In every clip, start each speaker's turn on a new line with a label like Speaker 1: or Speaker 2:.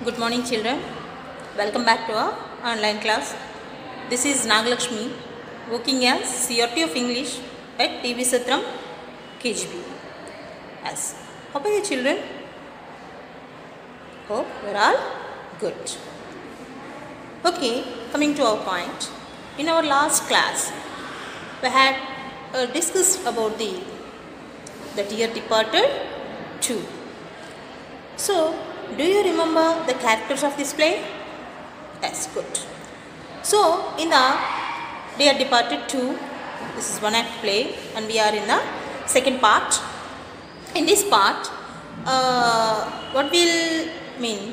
Speaker 1: Good morning, children. Welcome back to our online class. This is Nagalakshmi, working as CRT of English at TV Satram KGB. Yes. How are you, children? Hope you're all good. Okay, coming to our point. In our last class, we had discussed about the Dear Departed 2. So, do you remember the characters of this play? Yes, good. So, in the Dear Departed 2, this is one act play and we are in the second part. In this part, what did we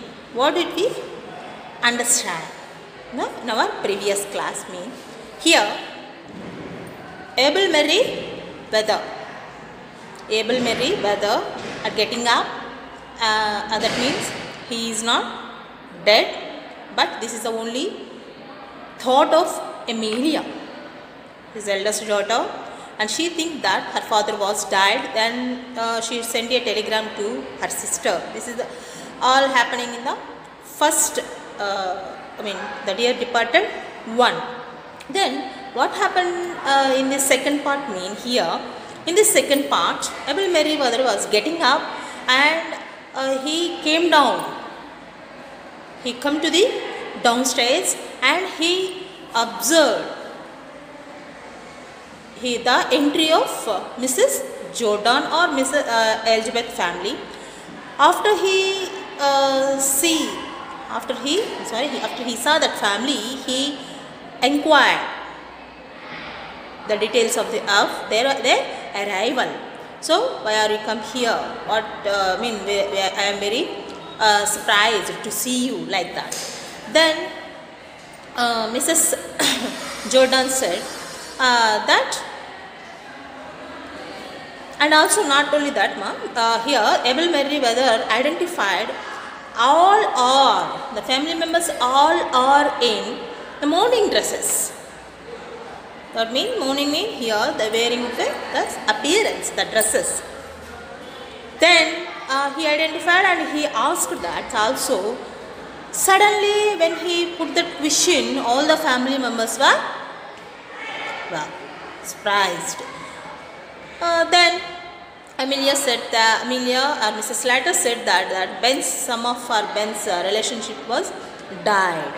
Speaker 1: understand in our previous class? Here, able merry weather at getting up. That means he is not dead, but this is the only thought of Amelia, his eldest daughter, and she thinks that her father was died. Then she sent a telegram to her sister. This is all happening in the first, the Dear Departed 1. Then what happened in the second part? Here in the second part, Abel Merriweather was getting up and he came down. He come to the downstairs and he observed the entry of Mrs. Jordan or Mrs. Elizabeth family. After he saw that family, he inquired the details of their arrival. So, why are you come here? I am very surprised to see you like that. Then Mrs. Jordan said that, and also not only that, here Abel Merriweather identified the family members all are in the mourning dresses. That means mourning means here the wearing of the appearance, the dresses. Then he identified and he asked that also. Suddenly when he put that question, all the family members were surprised. Then Amelia or Mrs. Slater said that some of Ben's relationship was died.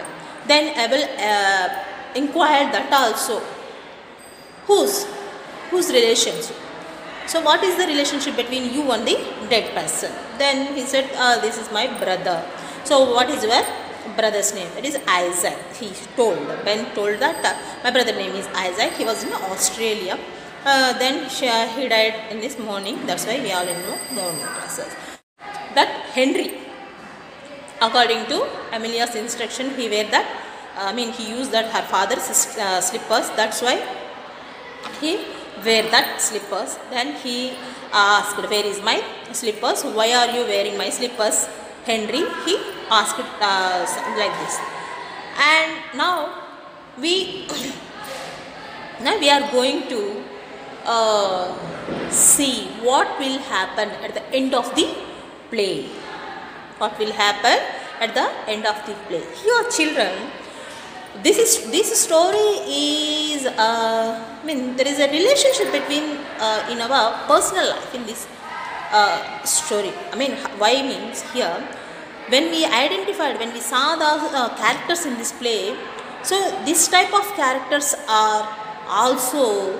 Speaker 1: Then Abel inquired that also. Whose relationship? So what is the relationship between you and the dead person? Then he said, this is my brother. So what is your brother's name? It is Isaac. Ben told that my brother's name is Isaac. He was in Australia. Then he died in this morning. That's why we all know mourning dresses. That Henry, according to Amelia's instruction, he wear that. He used that her father's slippers. That's why he wear that slippers. Then he asked, where is my slippers? Why are you wearing my slippers, Henry? He asked like this. And now we are going to see what will happen at the end of the play. What will happen at the end of the play? Here, children, this story is there is a relationship between in our personal life in this story. Why means here when we saw the characters in this play, so this type of characters are also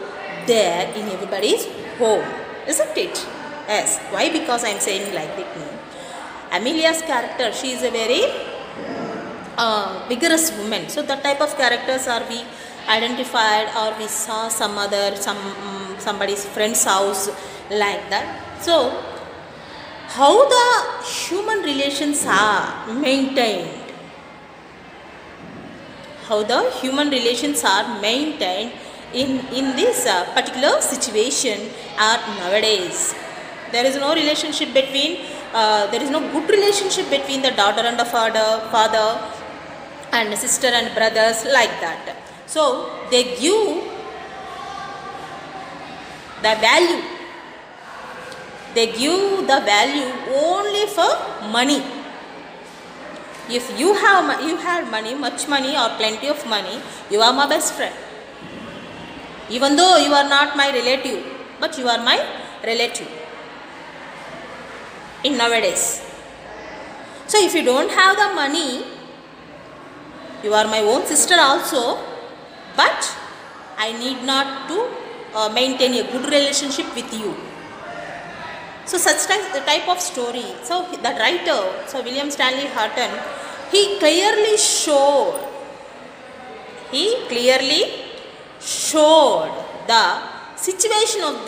Speaker 1: there in everybody's home, isn't it? Yes. Why? Because I am saying like that. Amelia's character, she is a very vigorous woman. So that type of characters are we identified, or we saw somebody's friend's house like that. So how the human relations are maintained? How the human relations are maintained in this particular situation are nowadays. There is no relationship between, there is no good relationship between the daughter and the father and sister and brothers like that. So they give the value. They give the value only for money. If you had money, much money or plenty of money, you are my best friend. Even though you are not my relative, but you are my relative in nowadays. So if you don't have the money, you are my own sister also, but I need not to maintain a good relationship with you. So such type of story. So the writer, so William Stanley Hutton, he clearly showed the situation of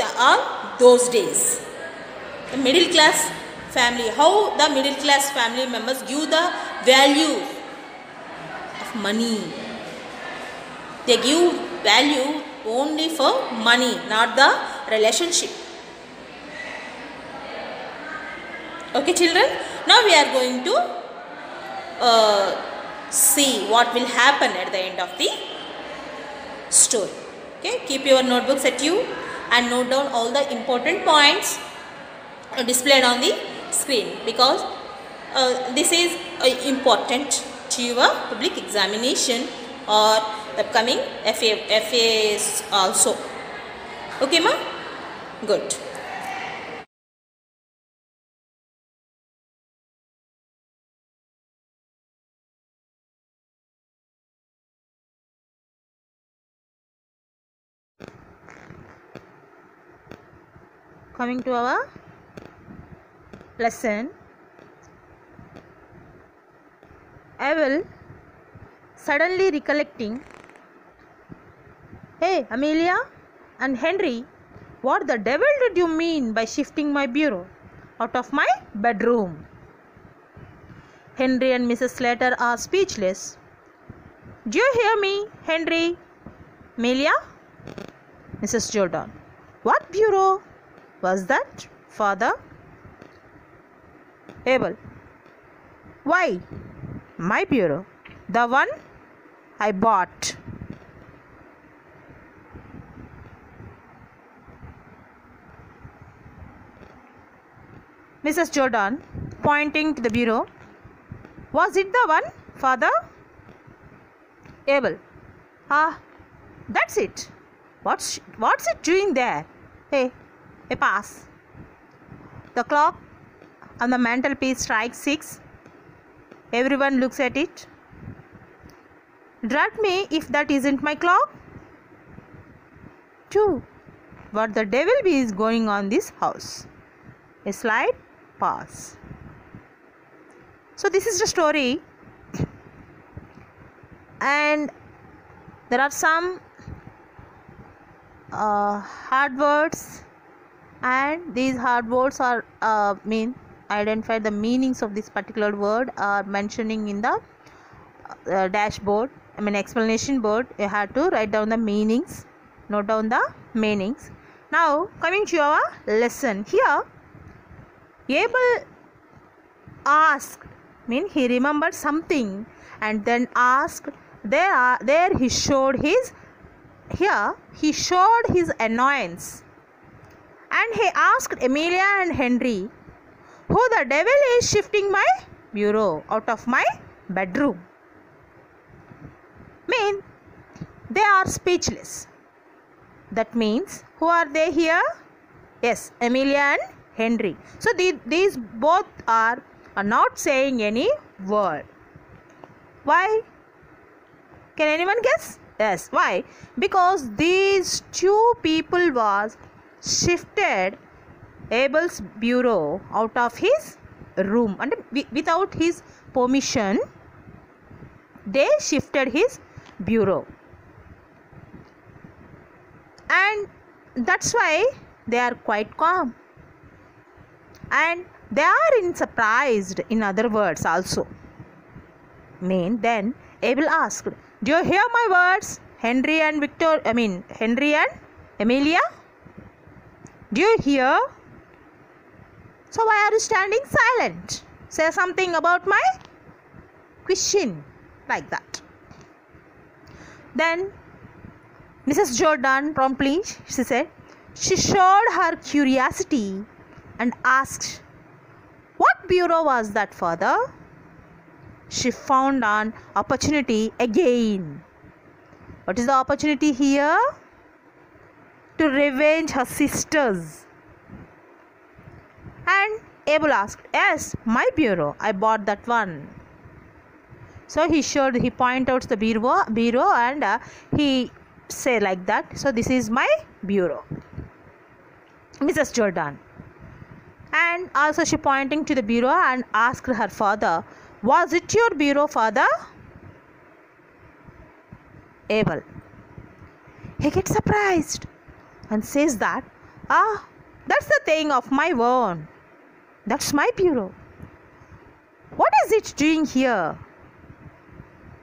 Speaker 1: those days. The middle class family, how the middle class family members give the value of money. They give value only for money, not the relationship. Okay children, now we are going to see what will happen at the end of the story. Okay, keep your notebooks at you and note down all the important points displayed on the screen, because this is important to your public examination or upcoming FAs also. Okay ma? Good. Coming to our lesson, Abel suddenly recollecting, "Hey Amelia and Henry, what the devil did you mean by shifting my bureau out of my bedroom?" Henry and Mrs. Slater are speechless. "Do you hear me, Henry? Amelia?" Mrs. Jordan, "What bureau was that, father?" Abel, "Why, my bureau, the one I bought." Mrs. Jordan, pointing to the bureau, "Was it the one, father?" Abel, that's it. What's it doing there? Hey, pass. The clock on the mantelpiece strikes 6. Everyone looks at it. "Drat me if that isn't my clock." "Two. What the devil is going on this house?" A slight pause. So this is the story, and there are some hard words, and these hard words are identify the meanings of this particular word are mentioning in the dashboard, explanation board. You have to write down the meanings, note down the meanings. Now coming to our lesson, here Abel asked, he remembered something and then asked. There he showed his annoyance, and he asked Amelia and Henry, "Who the devil is shifting my bureau out of my bedroom?" They are speechless. That means, who are they here? Yes, Amelia and Henry. So these both are not saying any word. Why? Can anyone guess? Yes. Why? Because these two people was shifted Abel's bureau out of his room, and without his permission they shifted his bureau, and that's why they are quite calm, and they are surprised, in other words also. Then Abel asked, "Do you hear my words, Henry and Amelia? Do you hear? So why are you standing silent? Say something about my question," like that. Then Mrs. Jordan promptly, she showed her curiosity and asked, "What bureau was that, father?" she found an opportunity again. What is the opportunity here? To revenge her sisters. And Abel asked, yes, my bureau. I bought that one. So he pointed out the bureau and he said like that. So this is my bureau, Mrs. Jordan. And also she pointing to the bureau and asked her father, was it your bureau, father? Abel. He gets surprised and says that, that's the thing of my own. That's my bureau. What is it doing here?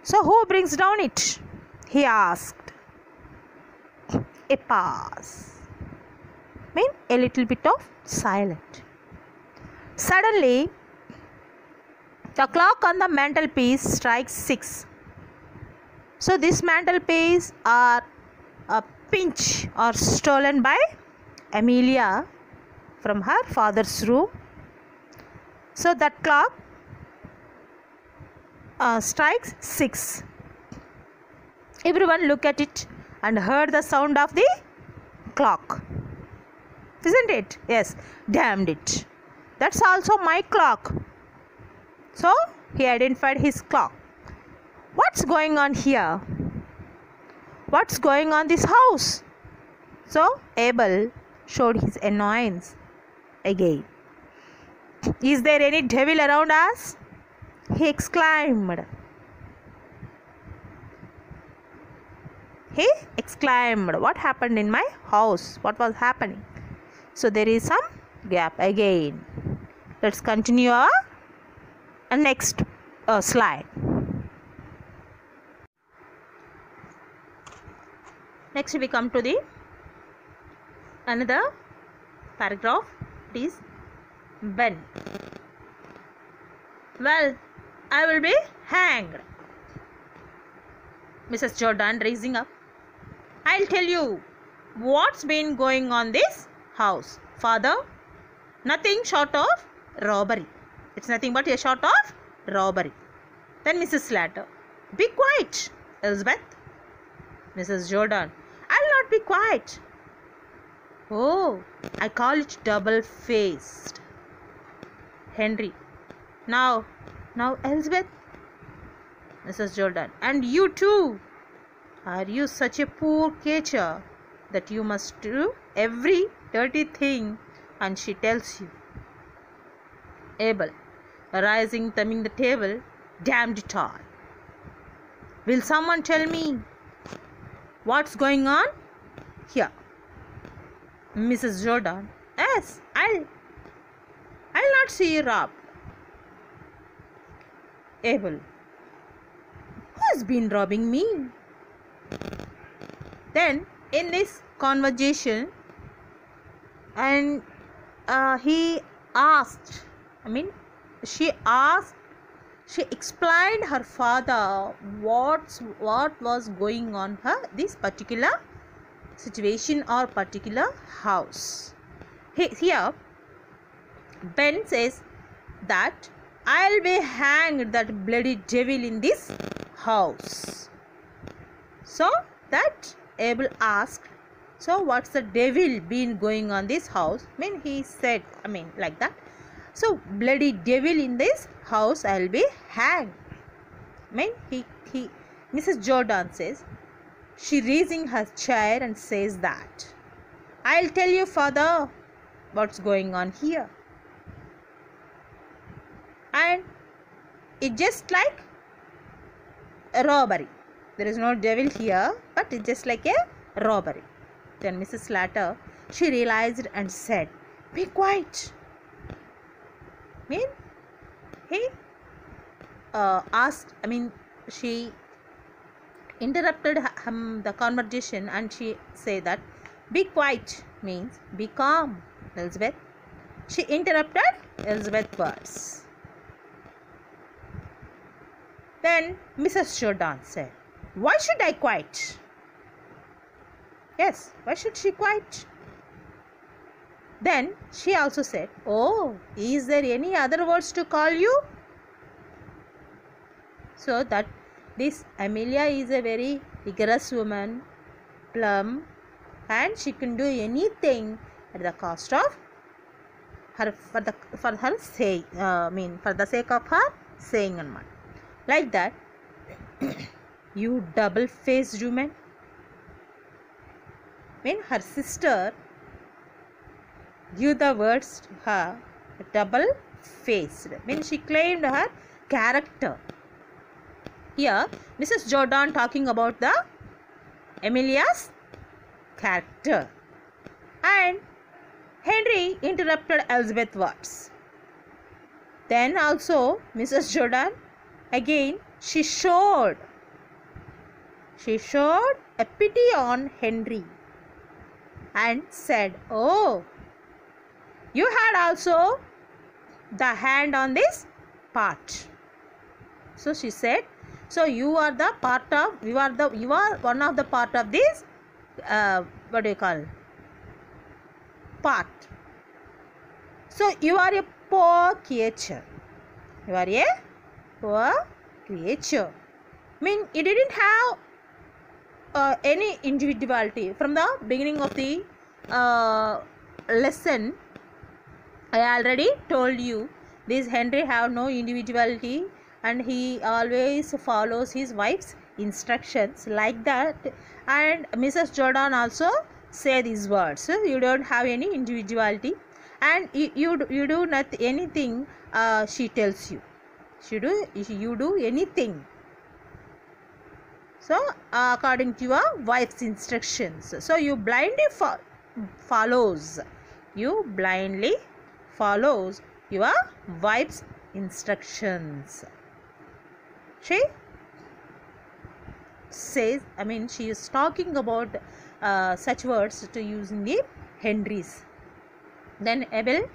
Speaker 1: So who brings down it? He asked. A pause. Mean a little bit of silence. Suddenly, the clock on the mantelpiece strikes 6. So this mantelpiece are pinched or stolen by Amelia from her father's room. So that clock strikes 6. Everyone look at it and heard the sound of the clock. Isn't it? Yes. Damned it. That's also my clock. So he identified his clock. What's going on here? What's going on this house? So Abel showed his annoyance again. Is there any devil around us? He exclaimed. What happened in my house? What was happening? So there is some gap again. Let's continue our next slide. Next we come to the another paragraph. It is Ben. Well, I will be hanged. Mrs. Jordan raising up. I'll tell you what's been going on this house. Father, nothing short of robbery. It's nothing but a short of robbery. Then Mrs. Slater. Be quiet, Elizabeth. Mrs. Jordan. I'll not be quiet. Oh, I call it double-faced. Henry. Now Elizabeth. Mrs. Jordan. And you too. Are you such a poor creature that you must do every dirty thing and she tells you? Abel. Rising, thumbing the table. Damned it all. Will someone tell me what's going on here? Mrs. Jordan. Yes, I'll not see you robbed. Abel. Who has been robbing me? Then in this conversation, and she explained her father what was going on this particular situation or particular house. Here Ben says that I'll be hanged, that bloody devil in this house. So that Abel asked, so what's the devil been going on this house? He said, like that. So bloody devil in this house, I'll be hanged. Mrs. Jordan says, she raising her chair and says that I'll tell you, father, what's going on here. And it's just like a robbery. There is no devil here, but it's just like a robbery. Then Mrs. Slater, she realized and said, be quiet. She interrupted the conversation and she said that be quiet means be calm, Elizabeth. She interrupted Elizabeth's words. Then Mrs. Jordan said, why should I quiet? Yes, why should she quiet? Then she also said, oh, is there any other words to call you? So that this Amelia is a very vigorous woman, plump, and she can do anything at the cost of her for her say for the sake of her saying and like that. You double-faced woman. When her sister give the words to her, double-faced, means she claimed her character. Here Mrs. Jordan talking about the Amelia's character, and Henry interrupted Elizabeth's words. Then also Mrs. Jordan again she showed a pity on Henry and said, "Oh, you had also the hand on this part." So she said, "So you are one of the part of this what do you call part. So you are a poor creature. You are a poor creature." Mean it didn't have any individuality. From the beginning of the lesson, I already told you this Henry have no individuality and he always follows his wife's instructions like that. And Mrs. Jordan also say these words. You don't have any individuality and you do not anything she tells you. You do anything. So according to your wife's instructions. So you blindly follows your wife's instructions. She says, she is talking about such words to use in the Henry's. Then Abel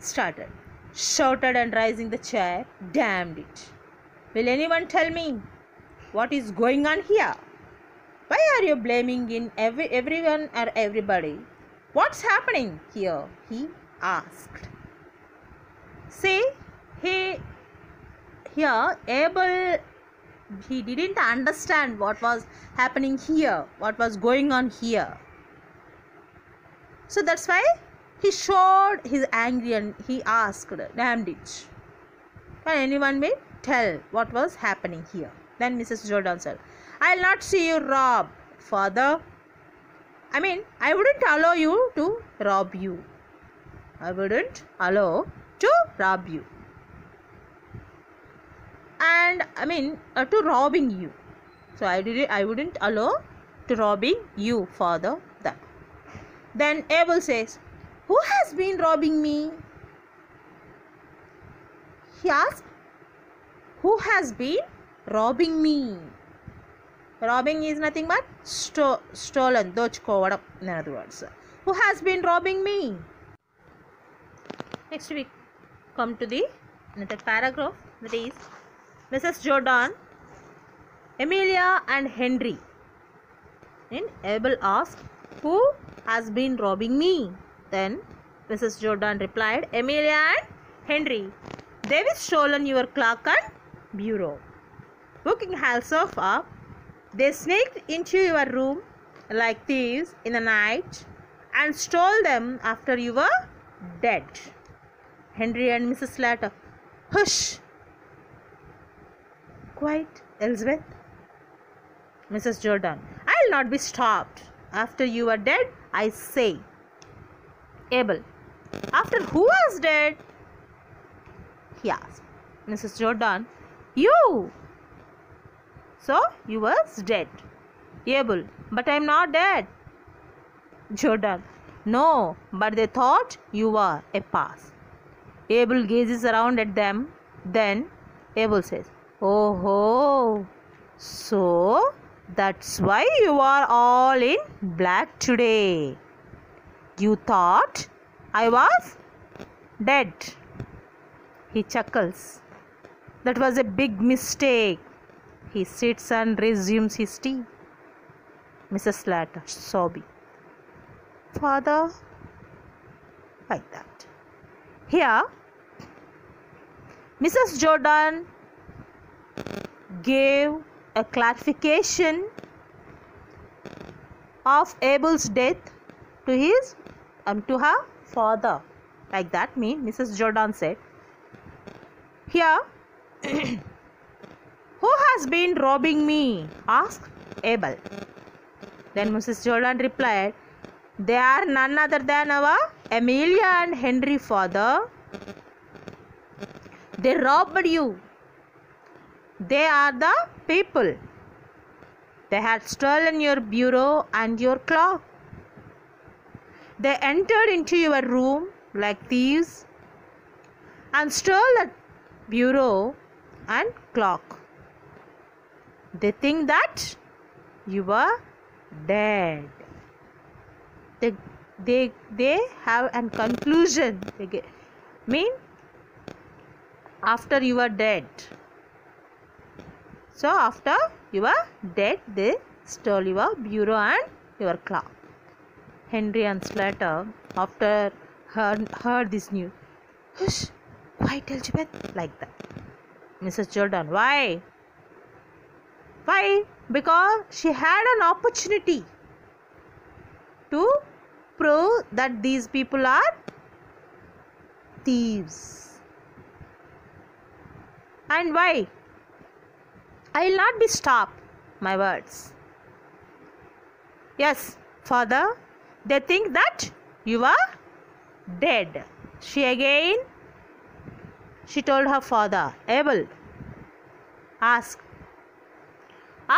Speaker 1: shouted and raising the chair, "Damned it! Will anyone tell me what is going on here? Why are you blaming in everyone or everybody? What's happening here?" he asked. See, Abel, he didn't understand what was happening here, what was going on here. So that's why he showed his anger and he asked, "Damned it! Can anyone tell what was happening here?" Then Mrs. Jordan said, "I'll not see you rob, father. I wouldn't allow you to rob you. I wouldn't allow to rob you. And to robbing you. So I wouldn't allow to robbing you, father." Then Abel says, "Who has been robbing me?" He asked, "Who has been robbing me?" Robbing is nothing but stolen, dochukovadam in other words. Who has been robbing me? Next we come to the another paragraph, that is Mrs. Jordan, Amelia and Henry. And Abel asked, "Who has been robbing me?" Then Mrs. Jordan replied, "Amelia and Henry. They've stolen your clock and bureau. Booking herself up, they sneaked into your room like thieves in the night and stole them after you were dead." Henry and Mrs. Slater, "Hush! Quiet, Elizabeth." Mrs. Jordan, "I'll not be stopped. After you are dead, I say." Abel, "After who was dead?" he asked. Mrs. Jordan, "You. So you was dead." Abel, "But I am not dead." Jordan, "No, but they thought you were a pass." Abel gazes around at them. Then Abel says, "Oh, so that's why you are all in black today. You thought I was dead." He chuckles. "That was a big mistake." He sits and resumes his tea. Mrs. Slater, sobbing, "Father," like that. Here Mrs. Jordan gave a clarification of Abel's death to her father. Like that means Mrs. Jordan said, "Here, who has been robbing me?" asked Abel. Then Mrs. Jordan replied, "They are none other than our Amelia and Henry father. They robbed you. They are the people. They had stolen your bureau and your clock. They entered into your room like thieves and stole the bureau and clock. They think that you are dead." They have a conclusion. Mean after you are dead. So after you are dead, they stole your bureau and your clock. Henry and Slater, after heard this news, "Hush, quiet, Elizabeth," like that. Mrs. Jordan, why? Why? Because she had an opportunity to prove that these people are thieves. And why? I will not be stopped, my words. Yes, father, they think that you are dead. She told her father, Abel, asked,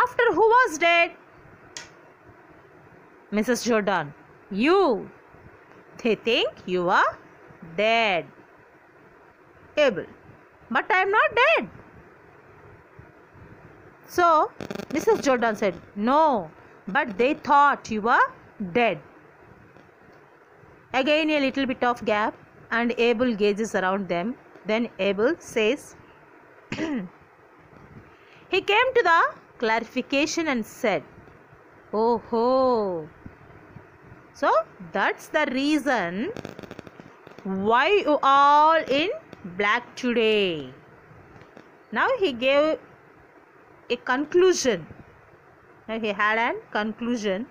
Speaker 1: "After who was dead?" Mrs. Jordan, "You. They think you are dead." Abel, "But I am not dead." So Mrs. Jordan said, "No, but they thought you were dead." Again a little bit of gap, and Abel gazes around them. Then Abel says, he came to the clarification and said, "Oh ho! So that's the reason why you all in black today." Now he gave a conclusion. Now he had a conclusion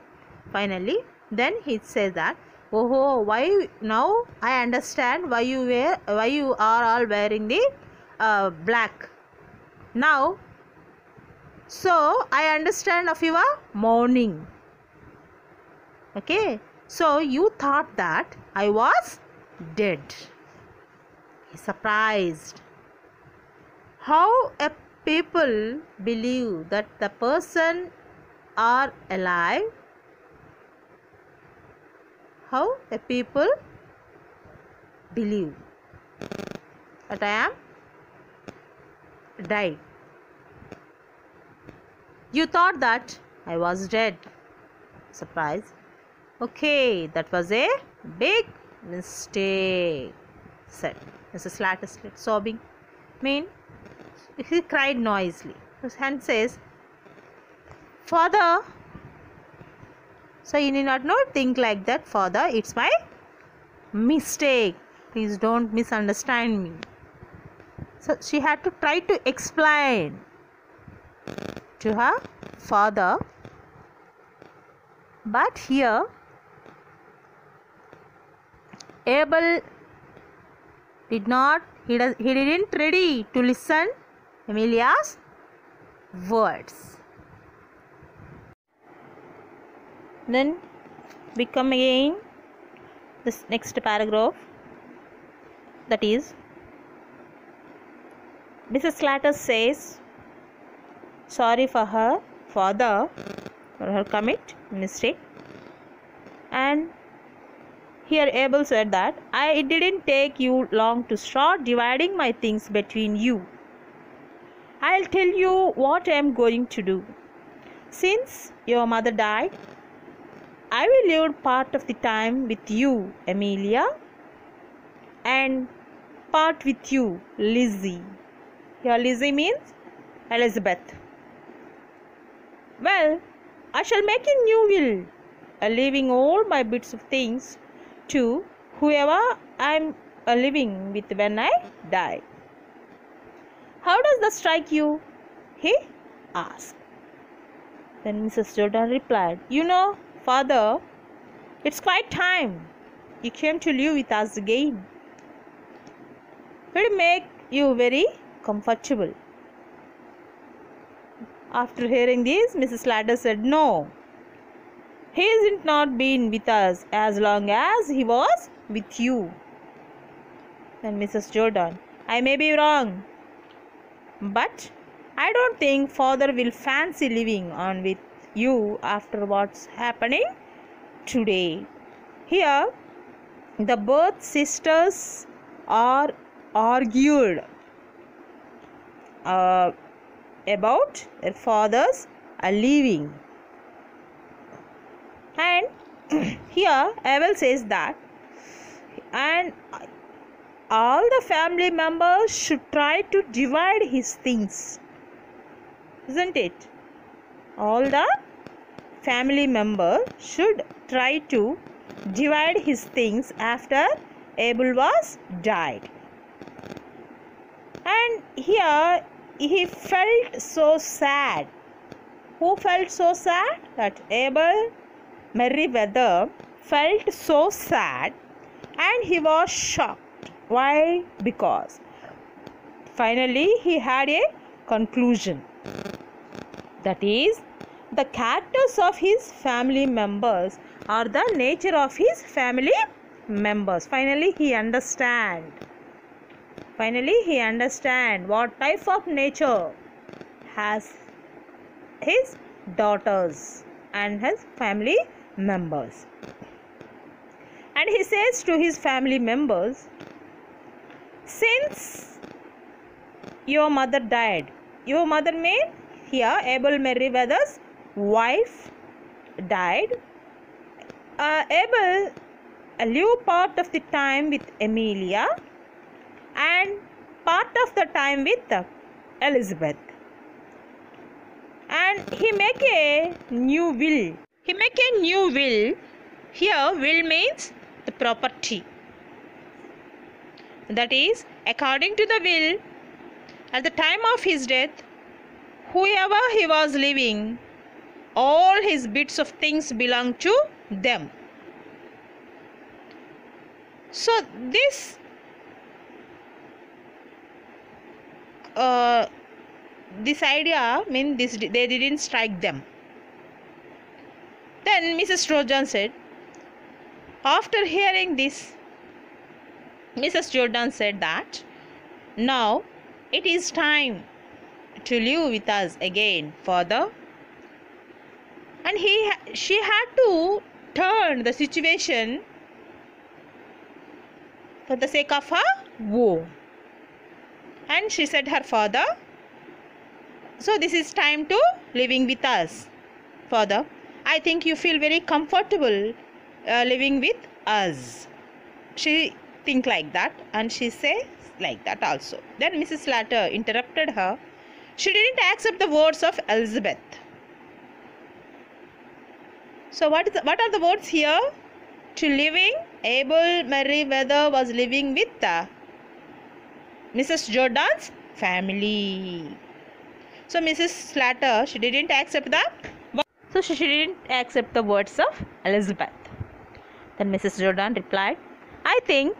Speaker 1: finally. Then he says that, "Oh, why now I understand why you are all wearing the black now. So I understand of your mourning. Okay, so you thought that I was dead." He's surprised. How a people believe that the person are alive? How a people believe that I am died. You thought that I was dead. Surprise. Okay, that was a big mistake, said Mrs. Slater, sobbing. He cried noisily. His hand says, "Father," so you need not think like that, "Father, it's my mistake. Please don't misunderstand me." So she had to try to explain to her father. But here Abel didn't ready to listen Amelia's words. Then we come again this next paragraph, that is Mrs. Slater says sorry for her father for her commit mistake. And here Abel said that, "It didn't take you long to start dividing my things between you. I'll tell you what I am going to do. Since your mother died, I will live part of the time with you, Amelia, and part with you, Lizzie." Here Lizzie means Elizabeth. "Well, I shall make a new will, leaving all my bits of things to whoever I am living with when I die. How does that strike you?" he asked. Then Mrs. Jordan replied, "You know, father, it's quite time you came to live with us again. We'll make you very comfortable." After hearing this, Mrs. Slater said, "No, he hasn't not been with us as long as he was with you." Then Mrs. Jordan, "I may be wrong, but I don't think father will fancy living on with you after what's happening today. Here, the both sisters are argued about their fathers leaving. And here Abel says that, and all the family members should try to divide his things. Isn't it? All the family members should try to divide his things after Abel was died. And here he felt so sad. Who felt so sad? That Abel Merriweather felt so sad and he was shocked. Why? Because finally he had a conclusion. That is, the characters of his family members are the nature of his family members. Finally he understand what type of nature has his daughters and his family members. And he says to his family members, since your mother died, your mother means here Abel Merriweather's wife died. Abel lived part of the time with Amelia and part of the time with Elizabeth. And he make a new will. Here will means the property. That is, according to the will, at the time of his death, whoever he was living, all his bits of things belong to them. So this idea means they didn't strike them. Then Mrs. Jordan said, after hearing this, Mrs. Jordan said that now it is time to live with us again, father. And she had to turn the situation for the sake of her woe. And she said her father, so this is time to living with us, father. I think you feel very comfortable living with us. She think like that and she says like that also. Then Mrs. Slater interrupted her. She didn't accept the words of Elizabeth. So what are the words here? To living, Abel Merriweather was living with Mrs. Jordan's family. So Mrs. Slater, she didn't accept the words of Elizabeth. Then Mrs. Jordan replied, I think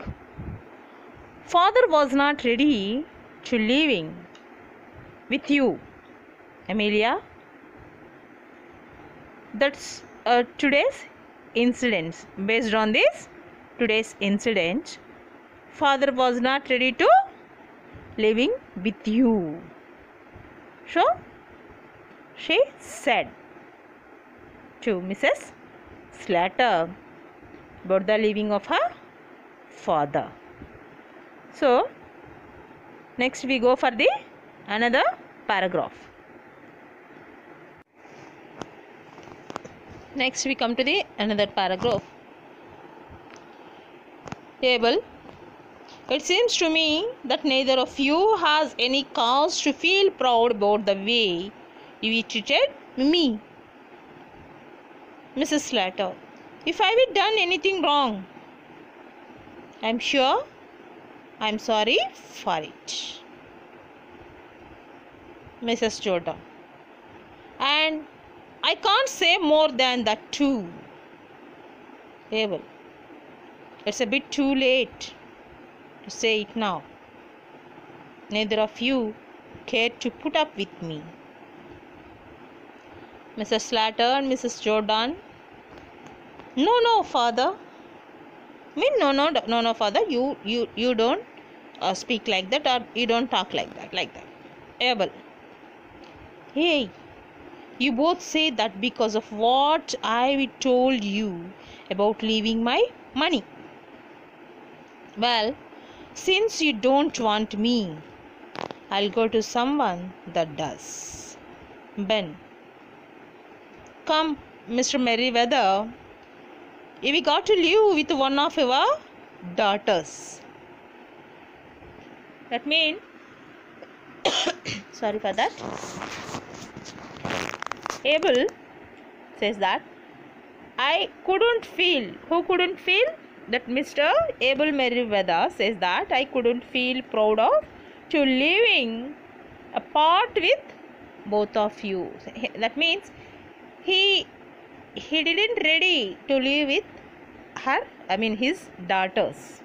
Speaker 1: father was not ready to living with you, Amelia. That's today's incident. Based on this today's incident, father was not ready to living with you. So she said to Mrs. Slater about the living of her father. So next we go for the another paragraph. Next we come to the another paragraph. Abel, it seems to me that neither of you has any cause to feel proud about the way you treated me. Mrs. Slater, if I have done anything wrong, I am sure I am sorry for it. Mrs. Jordan. And I can't say more than that too. Abel. It's a bit too late to say it now. Neither of you cared to put up with me. Mrs. Slater and Mrs. Jordan. No, father. No, father. You don't speak like that, or you don't talk like that. Abel. Hey, you both say that because of what I told you about leaving my money. Well, since you don't want me, I'll go to someone that does. Ben. Come, Mr. Merriweather. We got to live with one of our daughters. That means, sorry for that. Abel says that I couldn't feel. Who couldn't feel? That Mr. Abel Merriweather says that I couldn't feel proud of to living apart with both of you. That means he didn't ready to live with his daughters.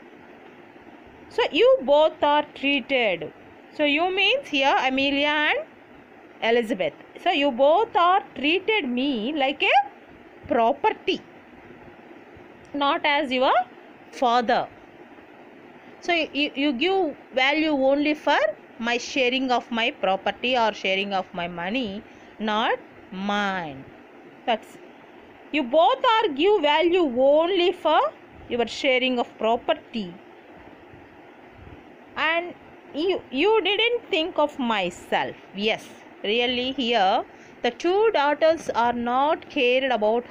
Speaker 1: So you both are treated. So you means here Amelia and Elizabeth. So you both are treated me like a property, not as your father. So you give value only for my sharing of my property or sharing of my money, not mine. That's, you both are give value only for your sharing of property, and you didn't think of myself. Yes, really here the two daughters are not cared about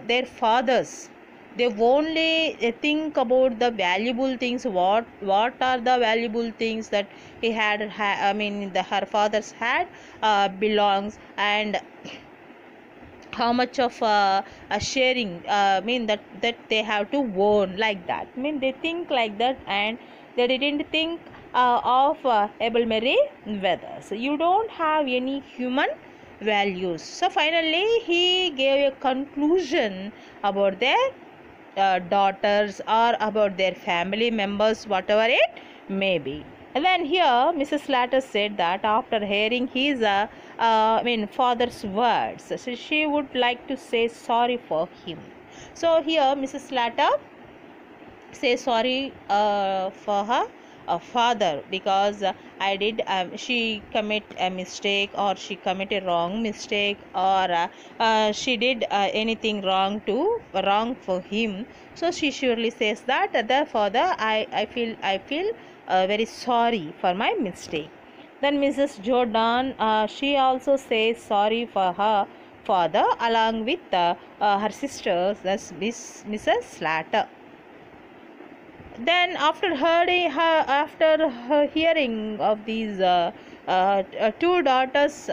Speaker 1: their fathers. They only think about the valuable things. What are the valuable things that he had? Her fathers had belongs, and how much of a sharing that they have to own, like that. They think like that, and they didn't think of Abel Merriweather. So you don't have any human values. So finally he gave a conclusion about their daughters or about their family members, whatever it may be. And then here Mrs. Slater said that after hearing his father's words, so she would like to say sorry for him. So here Mrs. Slater say sorry for her father, because she commit a mistake, or she commit a wrong mistake, or she did anything wrong for him. So she surely says that the father, I feel very sorry for my mistake. Then Mrs. Jordan, she also says sorry for her father along with her sisters, that's Mrs. Slater. Then after hearing of these two daughters'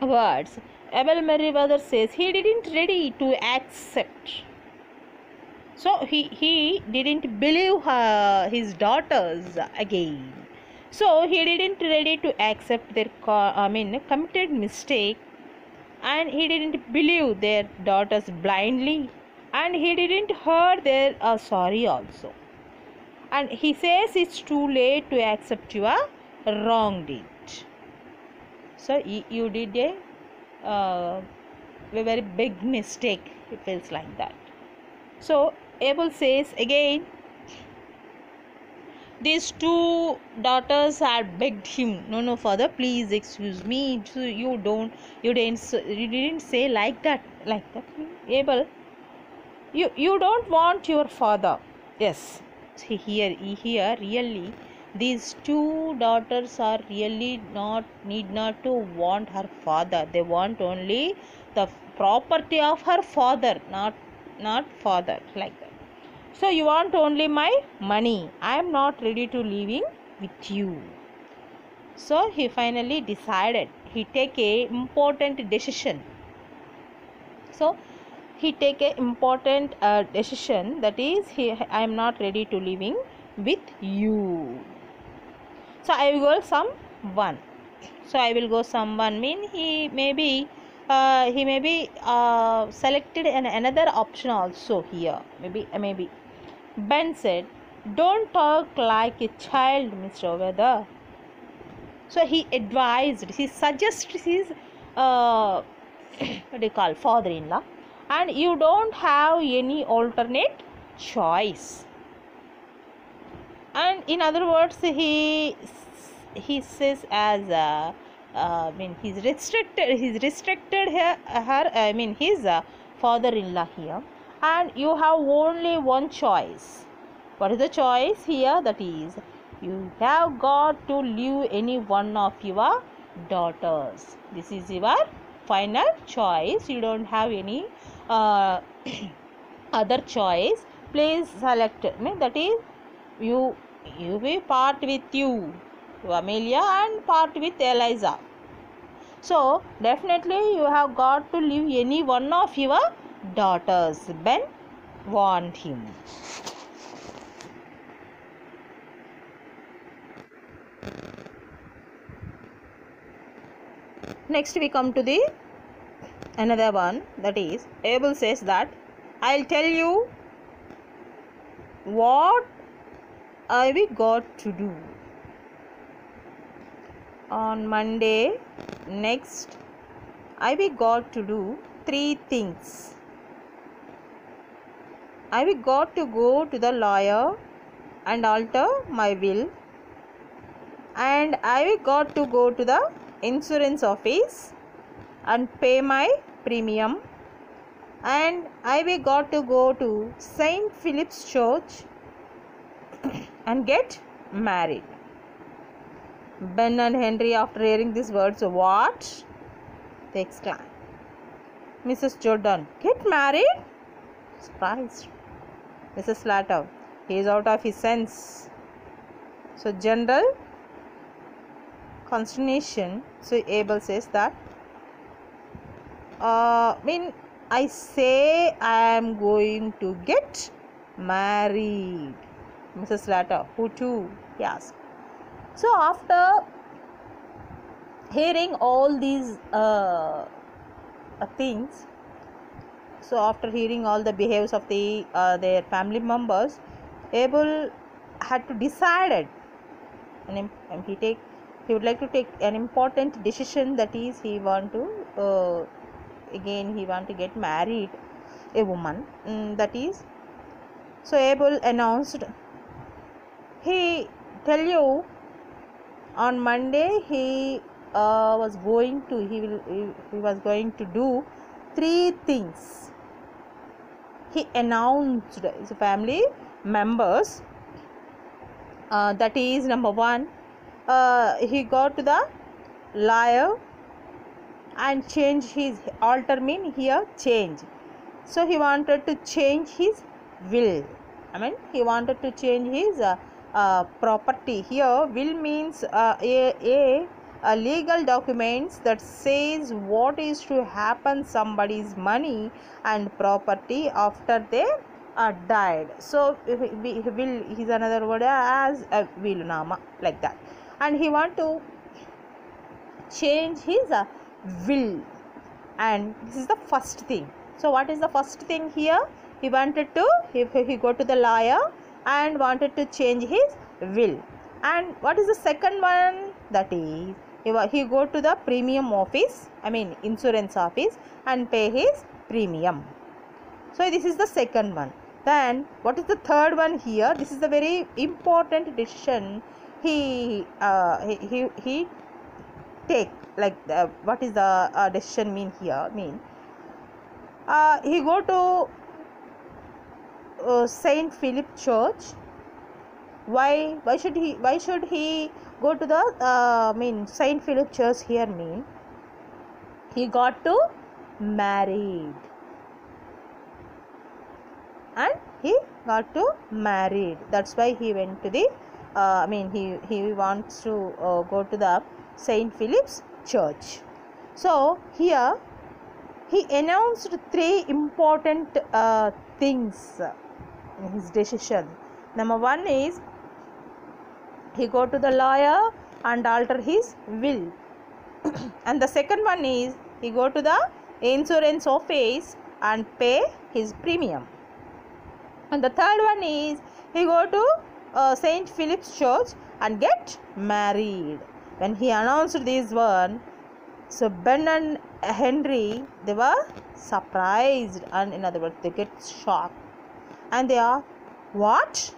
Speaker 1: words, Abel Merriweather says he didn't ready to accept. So he didn't believe his daughters again. So he didn't ready to accept their committed mistake, and he didn't believe their daughters blindly, and he didn't heard their sorry also. And he says it's too late to accept your wrong deed. So you did a very big mistake. It feels like that. So Abel says again, these two daughters had begged him, no father, please excuse me. You didn't say like that. Abel, you don't want your father. Yes, here really these two daughters are really need not to want her father. They want only the property of her father, not father, like that. So you want only my money. I am not ready to living with you. So he finally decided. He take a important decision. So he take a important decision, that is, I am not ready to living with you. So I will go someone. So I will go someone mean he may be selected in another option also here. Maybe Ben said, "Don't talk like a child, Mr. Weather." So he advised, he suggested his what do you call father-in-law, and you don't have any alternate choice. And in other words, he says as he's restricted her his father-in-law here, and you have only one choice. What is the choice here? That is, you have got to leave any one of your daughters. This is your final choice. You don't have any other choice. Please select. That is, you will part with you, Amelia, and part with Eliza. So definitely you have got to leave any one of your daughters. Ben warned him. Next we come to the another one, that is, Abel says that I'll tell you what I got to do. On Monday next, I got to do 3 things. I got to go to the lawyer and alter my will, and I got to go to the insurance office and pay my premium, and I got to go to St. Philip's Church and get married. Ben and Henry, after hearing these words, what? They exclaimed. Mrs. Jordan, get married? Surprised. Mrs. Slater, he is out of his sense. So general consternation. So Abel says that, I say I am going to get married. Mrs. Slater, who to? He asked. So after hearing all these things, so after hearing all the behaviors of their family members, Abel had to decide, and he would like to take an important decision, that is, he want to get married a woman, that is. So Abel announced, he tell you, on Monday he was going to do 3 things. He announced his family members, that is, number 1, he got to the lawyer and change his alter mean here change. So he wanted to change his will. He wanted to change his property. Here will means a legal documents that says what is to happen somebody's money and property after they died. So will is another word as a willnama, like that, and he want to change his will, and this is the first thing. So what is the first thing here? He wanted to he go to the lawyer and wanted to change his will. And what is the second one? That is, he go to the premium office, insurance office, and pay his premium. So this is the second one. Then what is the third one here? This is the very important decision he take. Like what is the decision mean here? He go to Saint Philip Church. Why should he go to the Saint Philip Church here? He got to married, and he got to married. That's why he went to the he wants to go to the Saint Philip's Church. So here he announced 3 important things in his decision. Number 1 is, he go to the lawyer and alter his will. And the second one is he go to the insurance office and pay his premium. And the third one is he go to St. Philip's Church and get married. When he announced this one, so Ben and Henry, they were surprised, and in other words, they get shocked. And they are, what?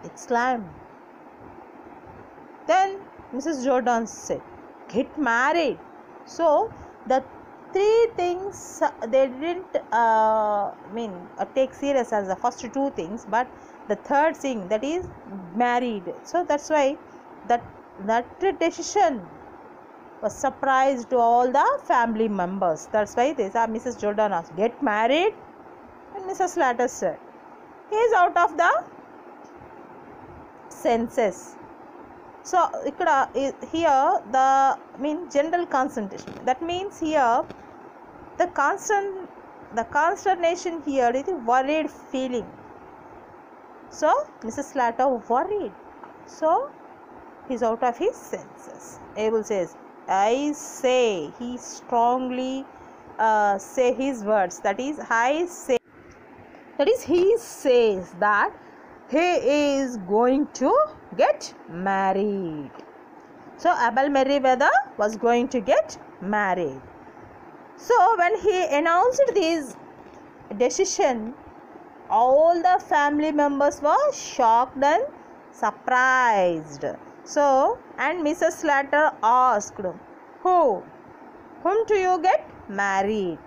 Speaker 1: Exclaimed. Then Mrs. Jordan said, get married. So the three things they didn't take serious as the first two things, but the third thing, that is married. So that's why that decision was surprise to all the family members. That's why they said Mrs. Jordan asked, get married? And Mrs. Slater said, he is out of the senses. So here the general concentration. That means here the consternation here is a worried feeling. So Mrs. Slater worried. So he's out of his senses. Abel says, I say, he strongly say his words. That is, I say. That is, he says that he is going to get married. So Abel Merriweather was going to get married. So when he announced this decision, all the family members were shocked and surprised. So, and Mrs. Slater asked, whom do you get married?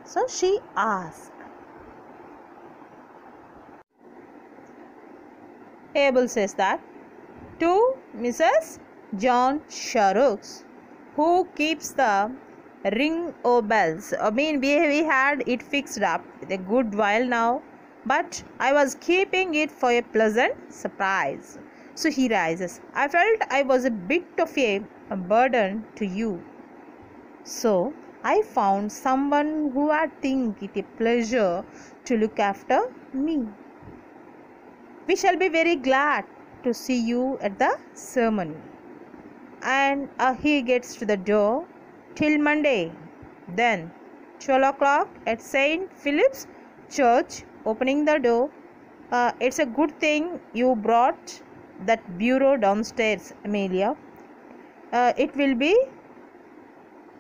Speaker 1: So she asked. Abel says that to Mrs. John Sharrock, who keeps the ring o' bells. We had it fixed up a good while now, but I was keeping it for a pleasant surprise. So he rises. I felt I was a bit of a burden to you. So I found someone who would think it a pleasure to look after me. We shall be very glad to see you at the ceremony. And he gets to the door till Monday. Then 12 o'clock at St. Philip's Church, opening the door. It's a good thing you brought that bureau downstairs, Amelia. It will be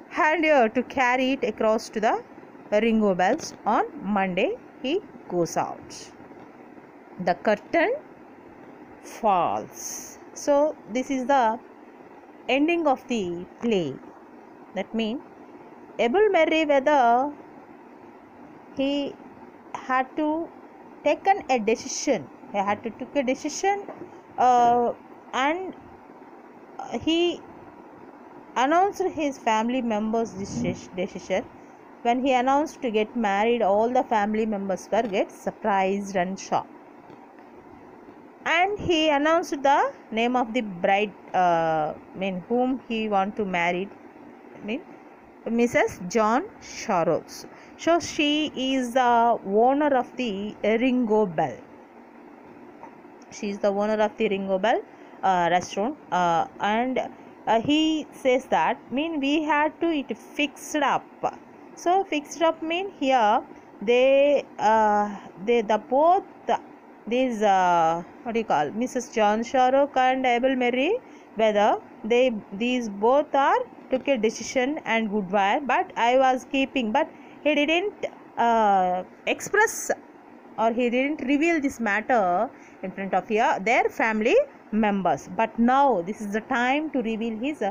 Speaker 1: handier to carry it across to the Ringo Bells on Monday. He goes out. The curtain falls. So this is the ending of the play. That means Abel Merriweather, he had to take a decision. He had to take a decision, and he announced his family members' decision. When he announced to get married, all the family members were get surprised and shocked. And he announced the name of the bride, whom he want to marry, Mrs. John Sharrock. So she is the owner of the Ringo Bell. She is the owner of the Ringo Bell restaurant, and he says that we had to it fixed up. So fixed up here they both these Mrs. John Sharrock and Abel Merriweather, these both took a decision and goodbye, but I was keeping, but he didn't express or he didn't reveal this matter in front of their family members. But now this is the time to reveal his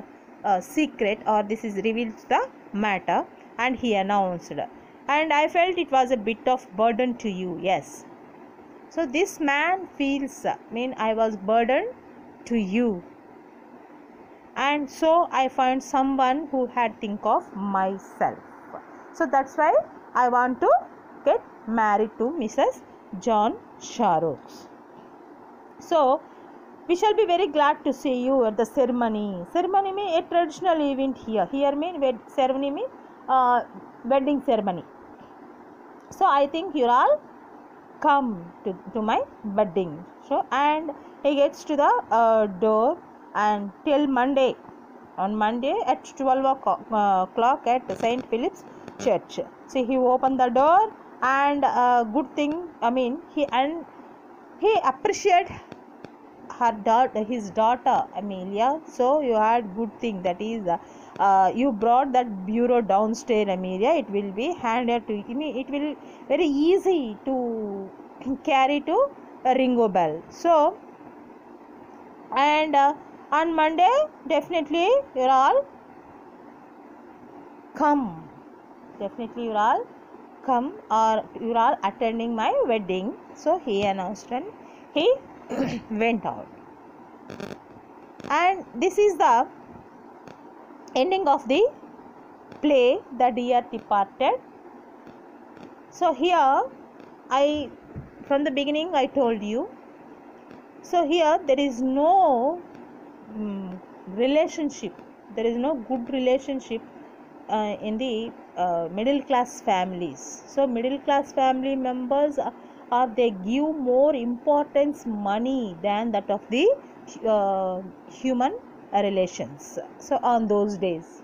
Speaker 1: secret, or this is reveals the matter, and he announced, and I felt it was a bit of burden to you. Yes. So this man feels, I was burdened to you, and so I find someone who had think of myself. So that's why I want to get married to Mrs. John Sharrock. So we shall be very glad to see you at the ceremony. Ceremony means a traditional event here. Here mean ceremony means wedding ceremony. So I think you all come to my wedding. So and he gets to the door, and till Monday on Monday at 12 o'clock at St. Philip's Church. See, he opened the door, and good thing, he appreciated his daughter Amelia. So you had good thing, that is you brought that bureau downstairs, Amelia. It will be handed to it will very easy to carry to Ringo Bell. So, and on Monday definitely you're all come. Definitely you're all come, or you're all attending my wedding. So he announced and he went out. And this is the ending of the play, The Dear Departed. So here from the beginning I told you, so here there is no relationship, there is no good relationship in the middle class families. So middle class family members they give more importance money than that of the human relations. So on those days,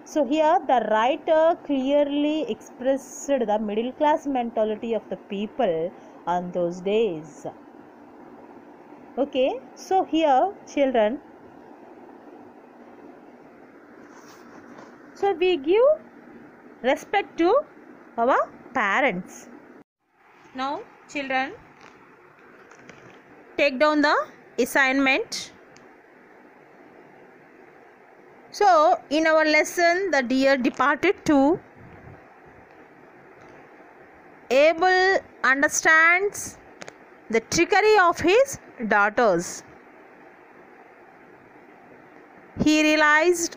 Speaker 1: so here the writer clearly expressed the middle class mentality of the people on those days. Okay, so here children, so we give respect to our parents. Now children, take down the assignment. So in our lesson, The Dear Departed 2, Abel understands the trickery of his daughters. He realized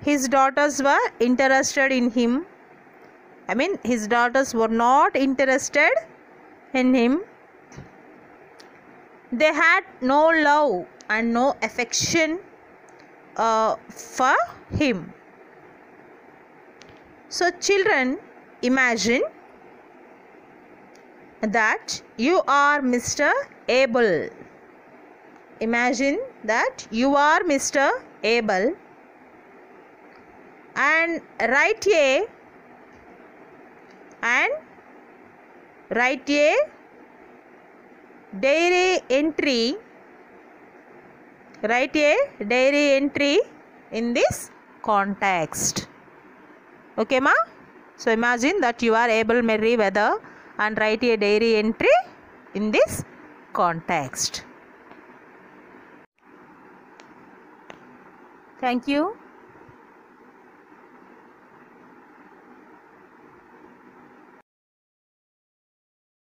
Speaker 1: his daughters were interested in him. His daughters were not interested in him. They had no love and no affection for him. So children, imagine that you are Mr. Abel. Imagine that you are Mr. Abel, and write a diary entry. Write a diary entry in this context. Okay, ma? So imagine that you are Abel Merriweather and write a diary entry in this context. Thank you.